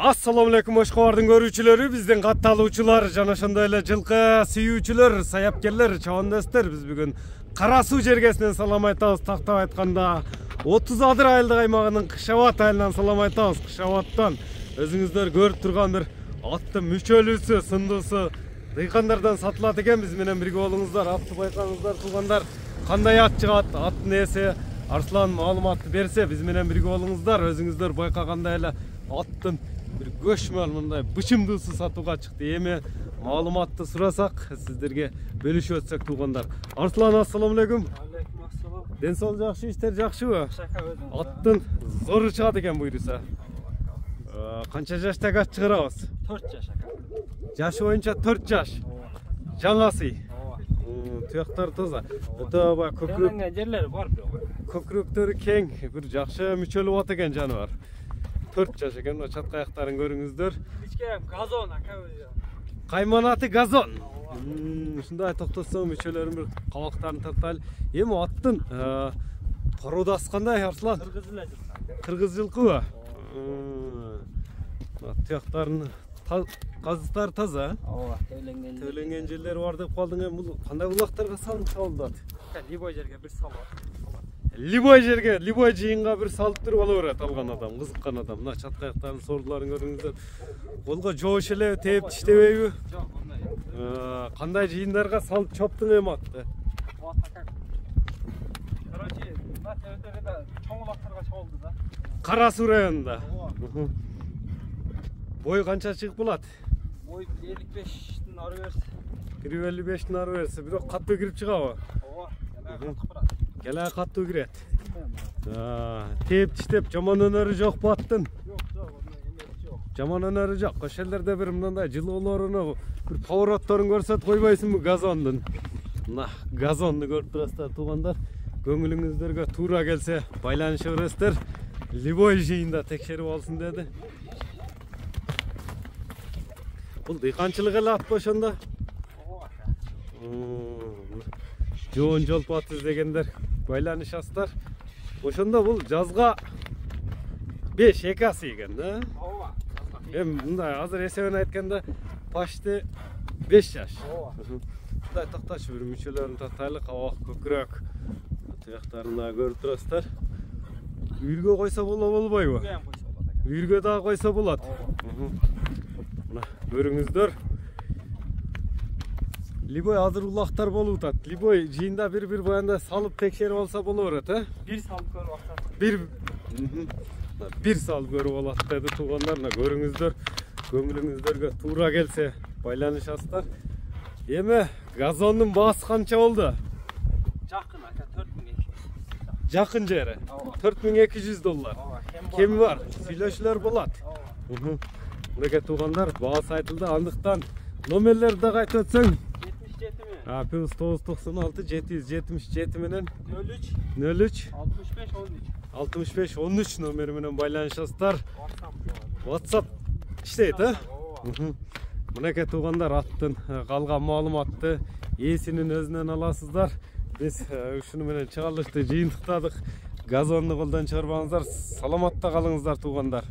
Assalamu alaikum Oşkovardın görүүчүлөрү, биздин катталуучулар жана ошондой эле жылкы сүйүүчүлөр, саяпкерлер, чабандастар, биз бүгүн Кара суу жергесинен салам айтабыз. Тактап айтканда 30 адыр айылдык аймагынын Кышабат айылынан салам айтабыз. Кышабаттан өзүңүздөр көрүп турган бир аттын мүчөлүүсү, сындуусу дыйкандардан сатылат экен. Биз менен бирге болуңуздар, атты байкаңыздар, туугандар. Кандай ат чыгат, аттын ээси Арслан маалыматты берсе, биз менен бирге болуңуздар. Өзүңүздөр байкагандай эле аттын bir göçmel мындай бычымдуусу сатууга чыкты. Эми маалыматты сурасак, сиздерге бөлүшүп өтсөк туугандар. Арслан, ассаламу алейкум. Алейкум ассалам. Ден соолук жакшы, иштер жакшыбы? Шака өзүң. Аттын зору чыгат экен буйруса. Канча жаштагы ат чыгарабыз? 4 жаш ака. Жашы боюнча 4 жаш. Жаңасы. Туяктар таза. Өтө көкүрөк жерлери бар бирок. Көкүрөктөрү кең, бир жакшы мүчөлүп ат экен жаныбар. 4 жаш экен, чатка аяктарын көрүңүздөр. Кичке газон ака. Кайманаты газон. Ушундай токтосоң мүчөлөрүн бир кабактарын тартайлы. Эми аттын породасы кандай, Арслан? Кыргыз жылкыбы? Туяктарын казыктары таза. Ооба, төлөнгөн жерлери бар деп калдың. Эми бул кандай булактарга салынып табылат? Либой жерге бир салып. Либой жерге, либой жыйынга бир салып туруп ала берет алган адам, кызыккан адам. Мына чатка аяктарын сордуларын көрүңүздөр. Колго жоош эле тээп иштебейби? Жок, ондай. Кандай жыйындарга салып чоптуң эми атты? Короче, мына территорияда чоң булактарга чогулду да. Кара суу районунда. Бою канча чыгып болот? Бой 55-тин ары берсе. 55-тин ары берсе, бирок каттуу кирип чыгабы? Ооба, Келе каттуу кирет. Тээп иштеп жаман өнөрү жок bu аттын? Жок, жок. Жаман өнөрү жок. Ошол жерде бир мындай жылуулоруну, бир поворотторун көрсөтүп койбойсуңбу газондун? Мына газонду көрүп турасыздар туугандар. Көңүлүңүздөргө туура келсе байланыша бересиздер. Либой жыйында текшерип алсын деди. Бул дыйканчылык эле атпы ошондо? Жоон жолпу ат издегендер байланышасыздар. Ошондо бул жазга 5 экасы экен да? Ооба. Эми мындай азыр эсебин айтканда почти 5 жаш. Ооба. Мындай токточ бир мүчөлөрүн тартайлы, кабак, көкүрөк туяктарына көрүп турасыздар. Үйргө койсо болбойбу? Үйргө дагы койсо болот. Мына көрүңүздөр. Либой азыр улактар болуп атат. Либой жыйында бир баянда салып текшерип алса боло берет, э? Бир салып көрүп атат. Бир салып көрүп алат деди туугандар. Мына көрүңүздөр. Көңүлүңүздөргө туура келсе байланышасыздар. Эми газондун баасы канча болду? Жакын ака, 4200. Жакын жери. $4200. Кеми бар? Сүйлөшүүлөр болот. Мынакей туугандар, баасы айтылды. Андыктан номерлерди дагы айтып өтсөң? 77 Плюс 996 777 менен 03 65 13 номери менен байланышасыздар. WhatsApp иштейт, э? Мынакей туугандар, аттын калган маалыматты ээсинин өзүнөн аласыздар. Биз ушуну менен чыгарылышты жыйынтыктадык. Газонду колдон чыгарбаңыздар. Саламатта калыңыздар туугандар.